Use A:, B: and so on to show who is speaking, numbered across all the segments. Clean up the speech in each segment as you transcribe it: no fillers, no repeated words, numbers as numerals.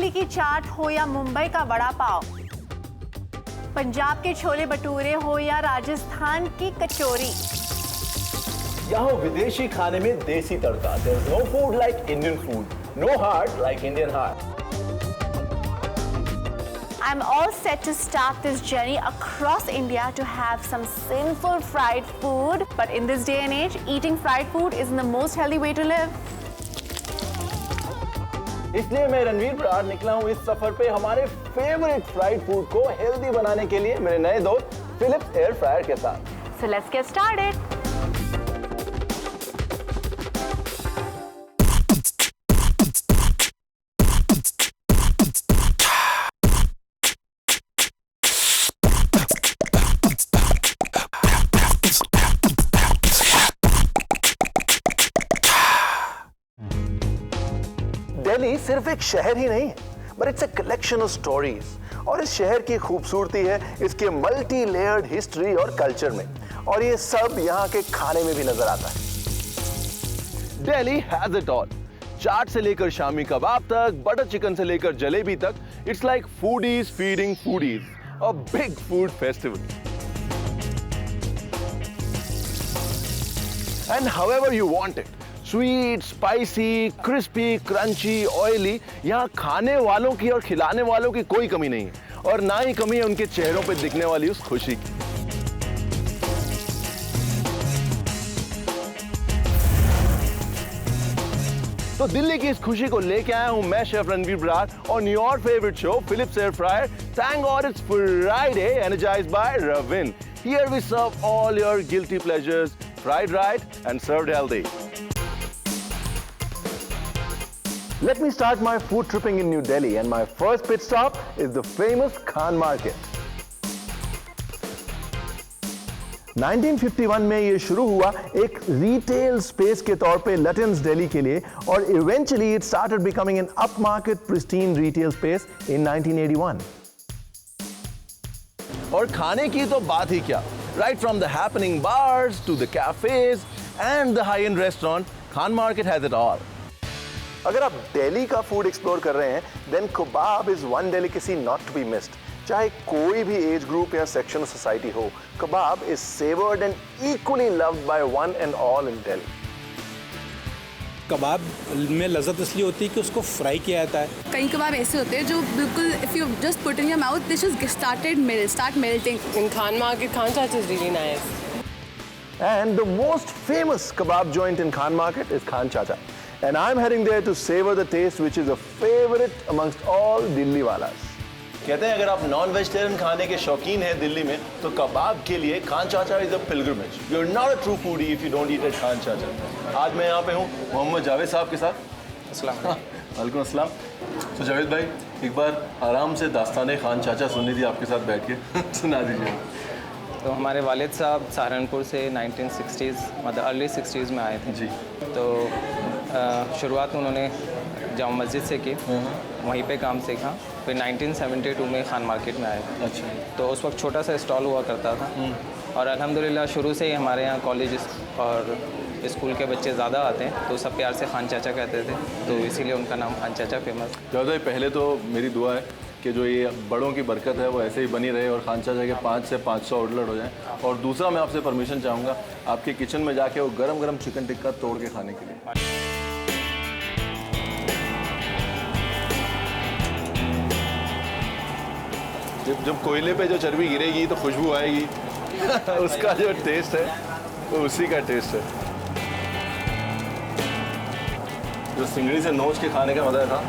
A: दिल्ली की चाट हो या मुंबई का वड़ा पाव, पंजाब के छोले भटूरे हो या राजस्थान की कचौरी,
B: यहाँ विदेशी खाने में देसी तड़का। There's no food like Indian food, no heart like Indian heart.
A: I'm all set to start this journey across India to have some sinful fried food. But in this day and age, eating fried food isn't the most healthy way to live.
B: इसलिए मैं रणवीर बराड़ निकला हूँ इस सफर पे हमारे favourite fried food को healthy बनाने के लिए मेरे नए दोस्त फिलिप्स एयर फ्रायर के साथ।
A: So let's get started.
B: Delhi सिर्फ एक शहर ही नहीं है, but it's a collection of stories. और इस शहर की खूबसूरती है इसके मल्टी लेयर्ड हिस्ट्री और कल्चर में, और ये सब यहाँ के खाने में भी नजर आता है। दिल्ली हैज इट ऑल, चाट से लेकर शामी कबाब तक, बटर चिकन से लेकर जलेबी तक। It's like foodies feeding foodies, a big food festival. And however you want it, sweet, spicy, crispy, crunchy, oily, यहाँ खाने वालों की और खिलाने वालों की कोई कमी नहीं है, और ना ही कमी है उनके चेहरों पे दिखने वाली उस खुशी की। तो दिल्ली की इस खुशी को लेके आया हूं मैं, chef Ranveer Brar, on your favourite show Philips air fryer. Thank God it's Friday, energized by Ravin. Here we serve all your guilty pleasures, fried right and served healthy. Let me start my food tripping in New Delhi, and my first pit stop is the famous Khan Market. 1951 में ये शुरू हुआ एक retail space के तौर पे लटन्स दिल्ली के लिए, और eventually it started becoming an upmarket pristine retail space in 1981. और खाने की तो बात ही क्या, right from the happening bars to the cafes and the high-end restaurant, Khan Market has it all. अगर आप दिल्ली का फूड एक्सप्लोर कर रहे हैं, then kebab is one delicacy not to be missed. चाहे कोई भी एज ग्रुप या सेक्शन ऑफ सोसाइटी हो, kebab is savoured and equally loved by one and all in Delhi.
C: कबाब में लज्जत इसलिए होती है कि उसको फ्राई किया जाता है।
D: कई कबाब ऐसे होते हैं जो बिल्कुल if you just put in your mouth this is start melting.
E: In Khan market, Khan Chacha is really nice.
B: And the most famous kebab joint in Khan Market is Khan Chacha. And I'm heading there to savor the taste which is a favorite amongst all Delhi walas. कहते हैं अगर आप non vegetarian खाने के शौकीन हैं दिल्ली में, तो कबाब के लिए Khan Chacha is a pilgrimage. You are not a true foodie if you don't eat at Khan Chacha. आज मैं यहाँ पे हूँ मोहम्मद जावेद साहब के साथ। अस्सलाम वालेकुम। अस्सलाम। तो जावेद भाई, एक बार आराम से दास्ताने खान चाचा सुननी थी आपके साथ बैठ के, सुना दीजिए।
F: तो हमारे वालिद साहब सहारनपुर से 1960s मतलब अर्ली 60s में आए थे
B: जी।
F: तो शुरुआत उन्होंने जामा मस्जिद से की, वहीं पे काम सीखा। फिर 1972 में खान मार्केट में आए।
B: अच्छा।
F: तो उस वक्त छोटा सा स्टॉल हुआ करता था, और अल्हम्दुलिल्लाह शुरू से ही हमारे यहाँ कॉलेज और स्कूल के बच्चे ज़्यादा आते हैं, तो सब प्यार से खान चाचा कहते थे, तो इसीलिए उनका नाम खान चाचा फेमस।
B: ज़्यादा पहले तो मेरी दुआ है कि जो ये बड़ों की बरकत है वो ऐसे ही बनी रहे, और खान चाचा के 5 से 500 आउटलेट हो जाएं। और दूसरा, मैं आपसे परमिशन चाहूँगा आपके किचन में जाके वो गरम गरम चिकन टिक्का तोड़ के खाने के लिए। जब कोयले पे जो चर्बी गिरेगी तो खुशबू आएगी उसका जो टेस्ट है वो उसी का टेस्ट है। जो सिंगड़ी से नोच के खाने का मजा था,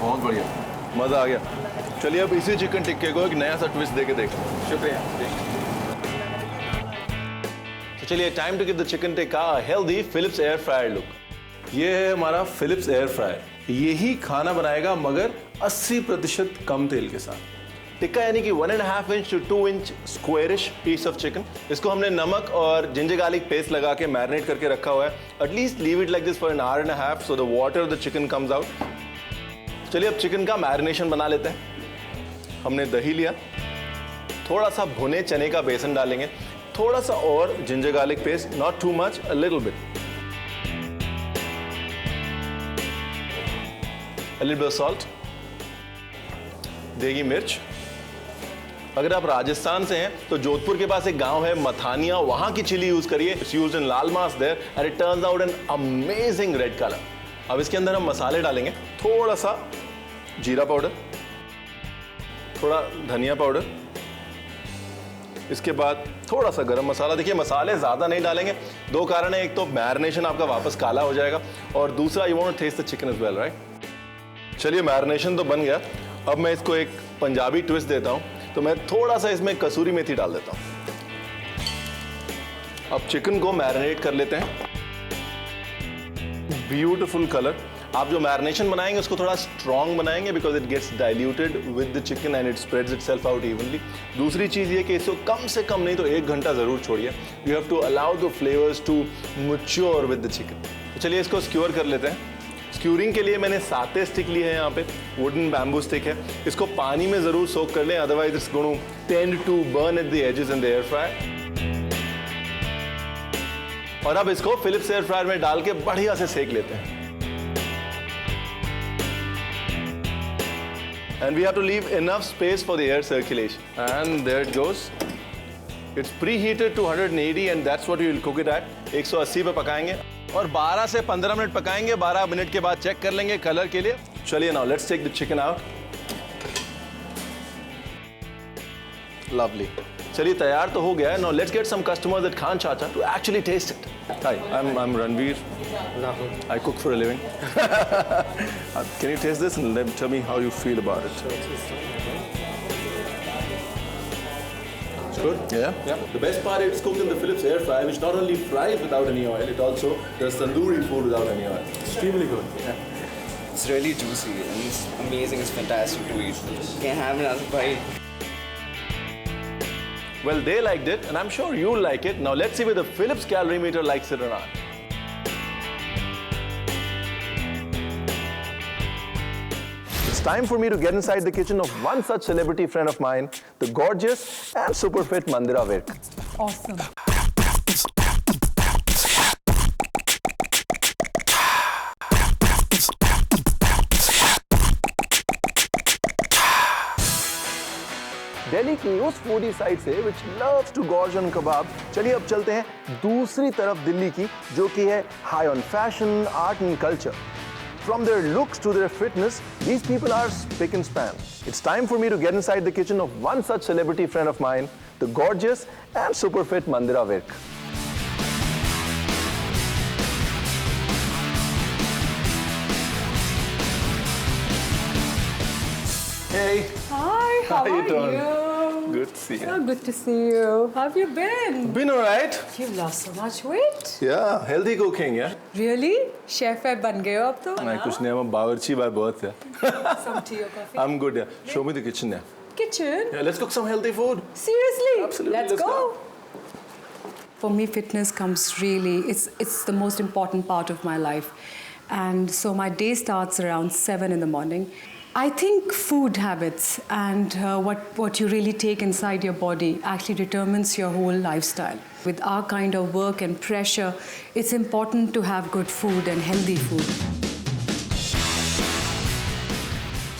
B: बहुत बढ़िया, मजा आ गया। चलिए अब इसी चिकन टिक्के को एक नया सा ट्विस्ट देके देखते हैं। शुक्रिया। तो चलिए, time to give the chicken tikka healthy Philips air fryer look. ये है हमारा फिलिप्स एयर फ्रायर। यही खाना बनाएगा मगर 80% कम तेल के साथ। टिक्का यानी कि 1.5 inch to 2 inch squarish piece of chicken. इसको हमने नमक और जिंजर गार्लिक पेस्ट लगा के मैरिनेट करके रखा हुआ है। At least leave it like this for 1.5 hours so the water of the chicken comes out. चलिए अब चिकन का मैरिनेशन बना लेते हैं। हमने दही लिया, थोड़ा सा भुने चने का बेसन डालेंगे, थोड़ा सा और ginger garlic paste, not too much, a little bit. a little bit of salt, देगी मिर्च। अगर आप राजस्थान से हैं तो जोधपुर के पास एक गांव है मथानिया, वहां की चिली यूज करिए। It's used in laal maas there and it turns out an amazing red colour. अब इसके अंदर हम मसाले डालेंगे, थोड़ा सा जीरा पाउडर, थोड़ा धनिया पाउडर, इसके बाद थोड़ा सा गरम मसाला। देखिए मसाले ज़्यादा नहीं डालेंगे, दो कारण है, एक तो मैरिनेशन आपका वापस काला हो जाएगा और दूसरा you want to taste the chicken as well, right. चलिए मैरिनेशन तो बन गया, अब मैं इसको एक पंजाबी ट्विस्ट देता हूँ, तो मैं थोड़ा सा इसमें कसूरी मेथी डाल देता हूँ। अब चिकन को मैरिनेट कर लेते हैं। Beautiful colour. आप जो मैरिनेशन बनाएंगे उसको थोड़ा स्ट्रॉन्ग बनाएंगे because it gets diluted with the chicken and it spreads itself out evenly. दूसरी चीज़ ये कि इसको कम से कम नहीं तो 1 घंटा ज़रूर छोड़िए। You have to allow the flavours to mature with the chicken. तो चलिए इसको स्क्योर कर लेते हैं। स्क्यूरिंग के लिए मैंने साते स्टिक लिए हैं, यहाँ पे वुडन बैम्बू स्टिक है। इसको पानी में ज़रूर सोक कर लें, otherwise it's going to tend to burn at the edges in the air fryer. और अब इसको फिलिप्स एयर फ्रायर में डाल के बढ़िया से सेक लेते हैं। And we have to leave enough space for the air circulation. And there it goes. It's preheated to 180 and that's what we will cook it at. 180 पे पकाएंगे और 12 से 15 मिनट पकाएंगे। 12 मिनट के बाद चेक कर लेंगे कलर के लिए। चलिए now let's take the chicken out. Lovely. चलिए तैयार तो हो गया है। Now let's get some customers at Khan Chacha to actually taste it. Hi, I'm Ranveer. I cook for a living. Can you taste this and then tell me how you feel about it? It's good? Yeah? The best part is it's cooked in the Philips air fryer, which not only fries without any oil, it also does tandoori food without any oil. Extremely good. Yeah.
G: It's really juicy and it's amazing. It's fantastic to eat. Can't have another bite.
B: Well, they liked it, and I'm sure you'll like it. Now let's see whether the Philips calorimeter likes it or not. It's time for me to get inside the kitchen of one such celebrity friend of mine, the gorgeous and super fit Mandira Virk.
H: Awesome.
B: Delhi की उस foodie side से which loves to gorge on kebab, चलिए अब चलते हैं दूसरी तरफ दिल्ली की, जो कि है high on fashion, art and culture. From their looks to their fitness, these people are spick and span. It's time for me to get inside the kitchen of one such celebrity friend of mine, the gorgeous and super fit Mandira Virk. Hey.
H: Hi, how
B: you
H: are
B: doing?
H: you?
B: Good to see you.
H: Oh, good to see you. How have you been?
B: Been alright?
H: You've lost so much weight.
B: Yeah, healthy cooking, yeah.
H: Really? Chef है बन गए हो अब तो?
B: नहीं कुछ नहीं, हम बावर्ची भाई बहुत है.
H: Some tea or coffee?
B: I'm good, yeah. Show me the kitchen, yeah.
H: Kitchen?
B: Yeah, let's cook some healthy food.
H: Seriously?
B: Absolutely,
H: Let's
B: let's
H: go. For me, fitness comes really, it's the most important part of my life. And so my day starts around 7 in the morning. I think food habits and what you really take inside your body actually determines your whole lifestyle. With our kind of work and pressure, it's important to have good food and healthy food.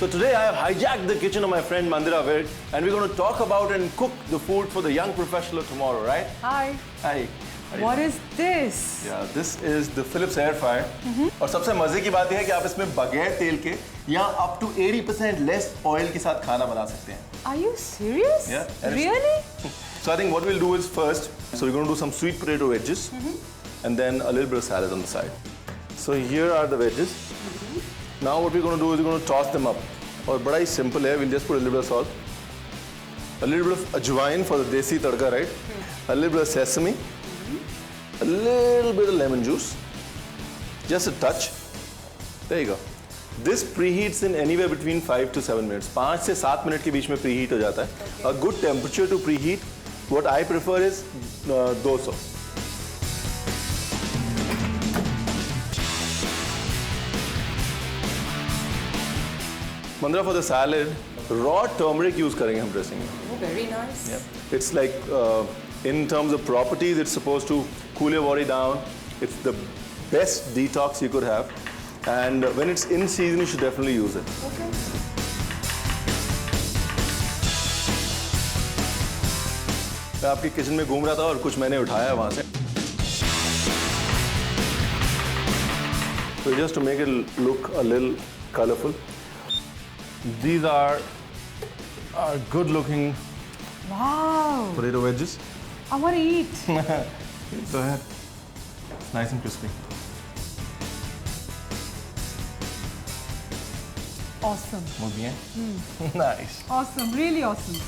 B: So today I have hijacked the kitchen of my friend Mandira Virk, and we're going to talk about and cook the food for the young professional of tomorrow, right?
H: Hi.
B: Hi.
H: What is this?
B: Yeah, this is the Philips air fryer. और सबसे मजे की बात यह है कि आप इसमें बगैर तेल के या up to 80% less oil के साथ खाना बना सकते हैं.
H: Are you serious?
B: Yeah. And
H: Really?
B: So I think what we'll do is first, so we're going to do some sweet potato wedges, and then a little bit of salad on the side. So here are the wedges. Now what we're going to do is we're going to toss them up. और बड़ा ही simple है. We'll just put a little bit of salt, a little bit of ajwain for the desi tadka, right? A little bit of sesame. A little bit of lemon juice, just a touch. There you go. This preheats in anywhere between 5 to 7 minutes. 5 से 7 minute के बीच में preheat हो जाता है. A good temperature to preheat, what I prefer is 200. Mandira, for the salad, raw turmeric use करेंगे हम dressing में.
H: Oh, very nice.
B: Yeah. It's like, in terms of properties, it's supposed to cool your body down. It's the best detox you could have. And when it's in season, you should definitely use it. मैं आपकी kitchen में घूम रहा था और कुछ मैंने उठाया वहां से. So just to make it look a little colorful, these are good-looking
H: Wow.
B: potato wedges.
H: I want to eat.
B: Go ahead. Nice and crispy.
H: Awesome.
B: Muy bien. Nice.
H: Awesome. Really awesome.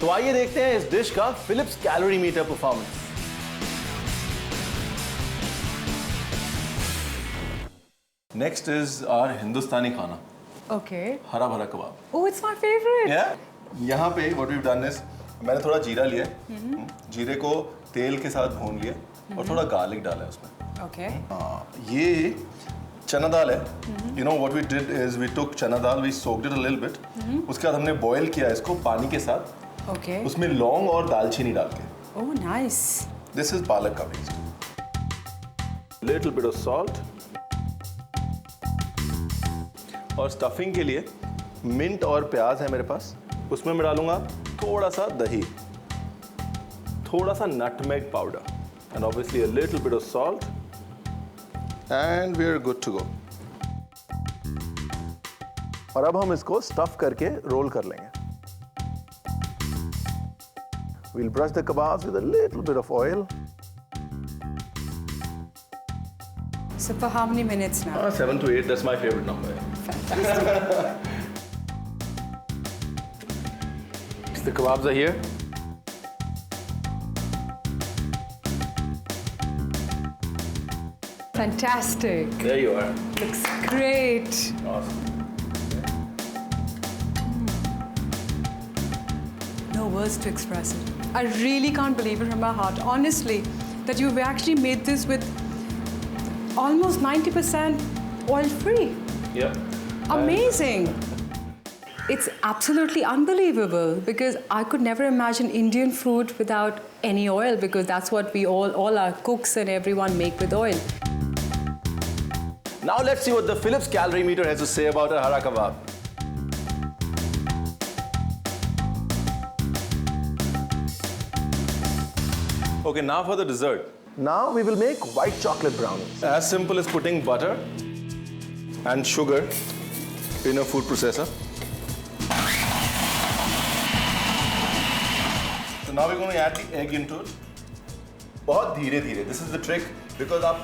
B: तो आइए देखते हैं इस dish का Philips calorie meter performance. Next is our Hindustani खाना,
H: Okay.
B: हरा भरा कबाब.
H: Oh, it's my favorite.
B: यहाँ पे what we have done is, मैंने थोड़ा जीरा लिया है, जीरे को तेल के साथ भून लिया और थोड़ा गार्लिक डाला है उसमें.
H: Okay.
B: ये चना दाल है. You know what we did is we took chana dal, we soaked it a little bit. उसके बाद हमने बॉईल किया इसको पानी के साथ.
H: Okay.
B: उसमें लौंग और दालचीनी डाल के.
H: Oh, nice.
B: दिस इज पालक का paste. Little bit of salt. और स्टफिंग के लिए मिंट और प्याज है मेरे पास. उसमें मैं डालूंगा थोड़ा सा दही, थोड़ा सा nutmeg powder and obviously a little bit of salt and we are good to go. और अब हम इसको स्टफ करके रोल कर लेंगे. We'll brush the kebabs with a little bit of oil.
H: So for how many minutes now?
B: 7 to 8, that's my favorite number. The kebabs are here.
H: Fantastic.
B: There you are.
H: Looks great.
B: Awesome.
H: No words to express it. I really can't believe it from my heart, honestly, that you've actually made this with almost 90% oil-free.
B: Yeah.
H: Amazing. It's absolutely unbelievable because I could never imagine Indian food without any oil, because that's what we all our cooks and everyone make with oil.
B: Now let's see what the Philips calorie meter has to say about a hara kebab. Okay, now for the dessert. Now we will make white chocolate brownies. As simple as putting butter and sugar in a food processor. So now we're going to add the egg into it. बहुत धीरे धीरे. This is the trick because आप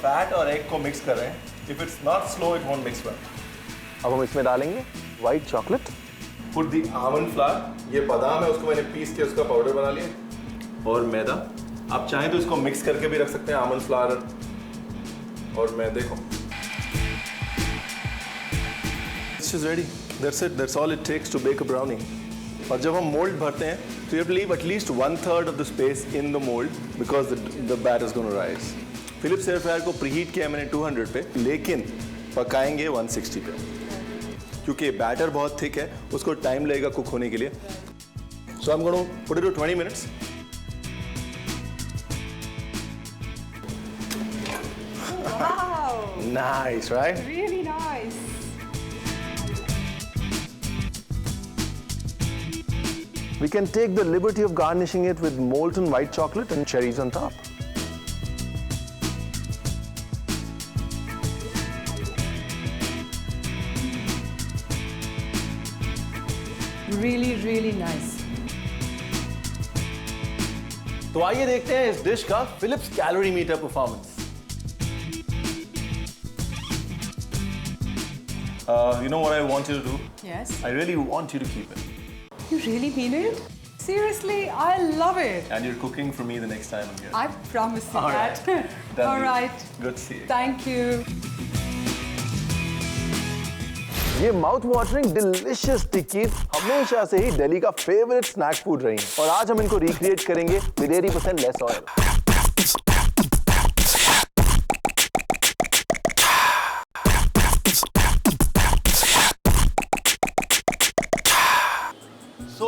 B: fat और egg को mix कर रहे हैं. If it's not slow, it won't mix well. अब हम इसमें डालेंगे white chocolate. Put the almond flour. ये बादाम है, उसको मैंने पीस के उसका पाउडर बना लिया. और मैदा. आप चाहें तो इसको मिक्स करके भी रख सकते हैं, आमंड फ्लावर और मैदे को. This is ready. That's it. That's all it takes to bake a brownie. और जब हम मोल्ड भरते हैं तो you have to leave at least 1/3 of the space in the mold because the batter is going to rise. Philips air fryer को preheat किया मैंने 200 पे, लेकिन पकाएंगे 160 पे क्योंकि बैटर बहुत थिक है, उसको टाइम लगेगा कुक होने के लिए. So I'm going to put it to 20 minutes.
H: Wow.
B: Nice, right?
H: Really nice.
B: We can take the liberty of garnishing it with molten white chocolate and cherries on top.
H: Really, really nice.
B: तो आइए देखते हैं इस dish का Philips calorie meter performance. You know what I want you to do?
H: Yes.
B: I really want you to keep it.
H: You really mean it? Seriously, I love it.
B: And you're cooking for me the next time I'm here.
H: I promise you
B: All
H: that.
B: right. Done
H: All
B: deal.
H: right.
B: Good to see you.
H: Thank you.
B: ये mouth watering delicious tikkis हमेशा से ही दिल्ली का favourite snack food रही हैं और आज हम इनको रिक्रिएट करेंगे विद 80% लेस ऑयल.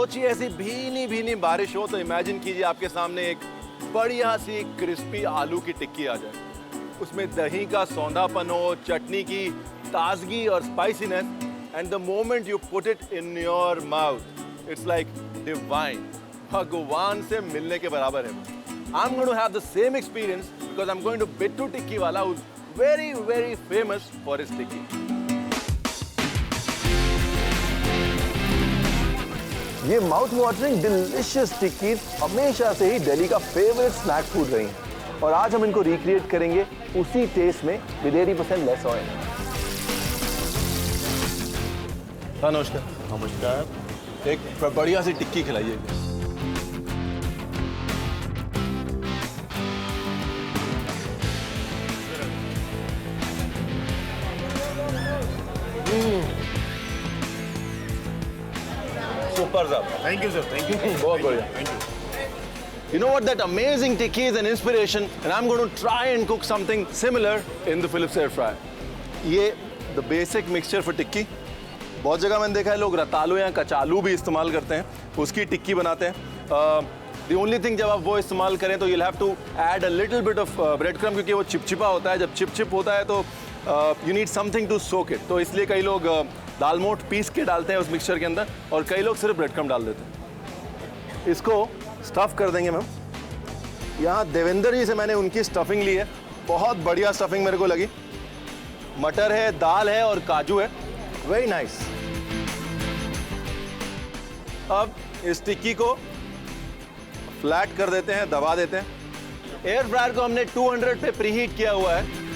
B: सोचिए ऐसी भीनी भीनी बारिश हो तो इमेजिन कीजिए आपके सामने एक बढ़िया सी क्रिस्पी आलू की टिक्की आ जाए, उसमें दही का सौंधापन हो, चटनी की ताजगी और spiciness, and the moment you put it in your mouth it's like divine, भगवान से मिलने के बराबर है। I am going to have the same experience because I am going to Bittu Tikki Wala who is very very famous for his tikki. ये mouth watering delicious tikkis हमेशा से ही दिल्ली का फेवरेट स्नैक फूड रही हैं और आज हम इनको रिक्रिएट करेंगे उसी टेस्ट में विद 80% लेस ऑयल। नमस्कार। नमस्कार। एक बढ़िया सी टिक्की खिलाइए। Super, sir.
I: Thank you, sir. Thank you.
B: बहुत बढ़िया.
I: Thank you.
B: You know what? That amazing tikki is an inspiration, and I'm going to try and cook something similar in the Philips air fryer. ये the basic mixture for tikki. बहुत जगह मैंने देखा है लोग रतालू या कचालू भी इस्तेमाल करते हैं, उसकी टिक्की बनाते हैं. The only thing जब आप वो इस्तेमाल करें तो you'll have to add a little bit of bread crumb क्योंकि वो चिपचिपा होता है. जब चिप होता है तो you need something to soak it. तो इसलिए कई लोग दाल मोठ पीस के डालते हैं उस मिक्सचर के अंदर और कई लोग सिर्फ ब्रेड क्रम्ब डाल देते हैं. इसको स्टफ़ कर देंगे मैम. यहाँ देवेंद्र जी से मैंने उनकी स्टफिंग ली है, बहुत बढ़िया स्टफिंग मेरे को लगी. मटर है, दाल है और काजू है, वेरी नाइस. अब इस टिक्की को फ्लैट कर देते हैं, दबा देते हैं. एयर फ्रायर को हमने 200 पे प्रीहीट किया हुआ है.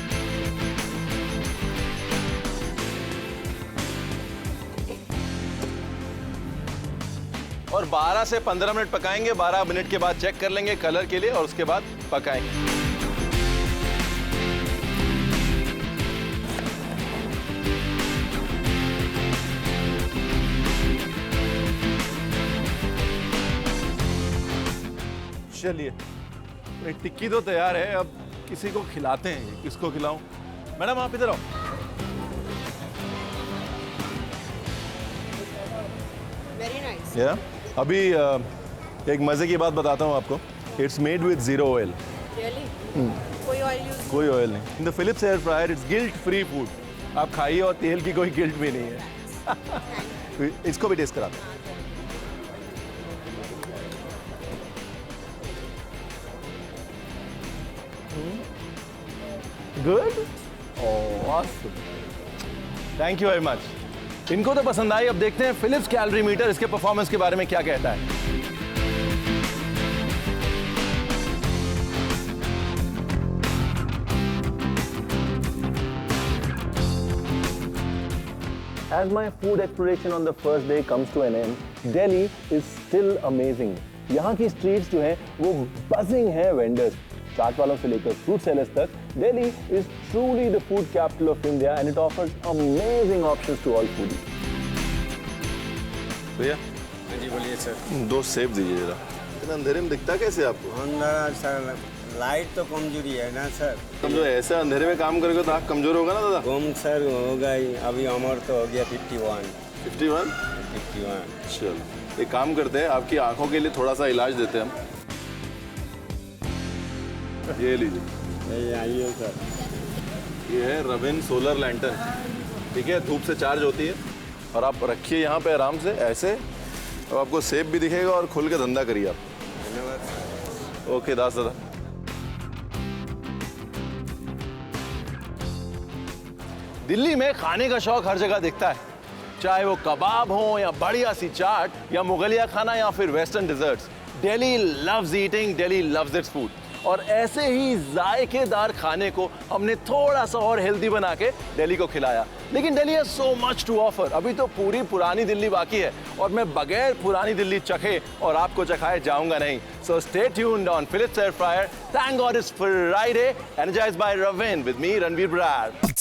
B: और 12 से 15 मिनट पकाएंगे. 12 मिनट के बाद चेक कर लेंगे कलर के लिए और उसके बाद पकाएंगे. चलिए, टिक्की तो तैयार है, अब किसी को खिलाते हैं. किसको खिलाऊं? मैडम आप इधर आओ.
E: Very nice.
B: या अभी एक मजे की बात बताता हूँ आपको. It's made with 0 oil.
E: Really? कोई ऑयल यूज?
B: कोई ऑयल नहीं. In the Philips air fryer it's guilt free food. आप खाइए और तेल की कोई गिल्ट भी नहीं है. इसको भी टेस्ट कराते हैं. Good. Awesome. Thank you very much. इनको तो पसंद आई. अब देखते हैं फिलिप्स कैलोरी मीटर इसके परफॉर्मेंस के बारे में क्या कहता है. As my food exploration on the first day comes to an end, Delhi is still amazing. यहाँ की स्ट्रीट्स जो हैं वो buzzing है vendors. चाट वालों से लेकर फ्रूट सेलर्स तक. Delhi is truly the food capital of India and it offers amazing options to all foodies. भैया.
I: हाँ जी बोलिए सर.
B: 2 सेब दीजिए जरा. इतना अंधेरे में दिखता कैसे आपको?
I: अंदर सर लाइट तो कमजोरी है ना सर.
B: हम जो ऐसे अंधेरे में काम करेंगे तो आँख कमजोर होगा ना दादा?
I: कम सर होगा ही. अभी उम्र तो हो गया 51.
B: 51?
I: 51.
B: चलो एक काम करते हैं, आपकी आंखों के लिए थोड़ा सा इलाज देते हैं हम. ये लीजिए.
I: आइए सर.
B: ये है रविन सोलर लैंटर्न. ठीक है, धूप से चार्ज होती है और आप रखिए यहाँ पे आराम से ऐसे. अब आपको सेब भी दिखेगा और खुल के धंधा करिए आप.
I: धन्यवाद सर.
B: ओके दास दादा. दिल्ली में खाने का शौक हर जगह दिखता है, चाहे वो कबाब हो या बढ़िया सी चाट या मुगलिया खाना या फिर western desserts. Delhi loves eating, Delhi loves its food. और ऐसे ही जायकेदार खाने को हमने थोड़ा सा और हेल्दी बना के दिल्ली को खिलाया. लेकिन Delhi has so much to offer. अभी तो पूरी पुरानी दिल्ली बाकी है और मैं बगैर पुरानी दिल्ली चखे और आपको चखाए जाऊंगा नहीं. So stay tuned on Philips air fryer. Thank God it's Friday. Energized by Ravin with me Ranveer Brar.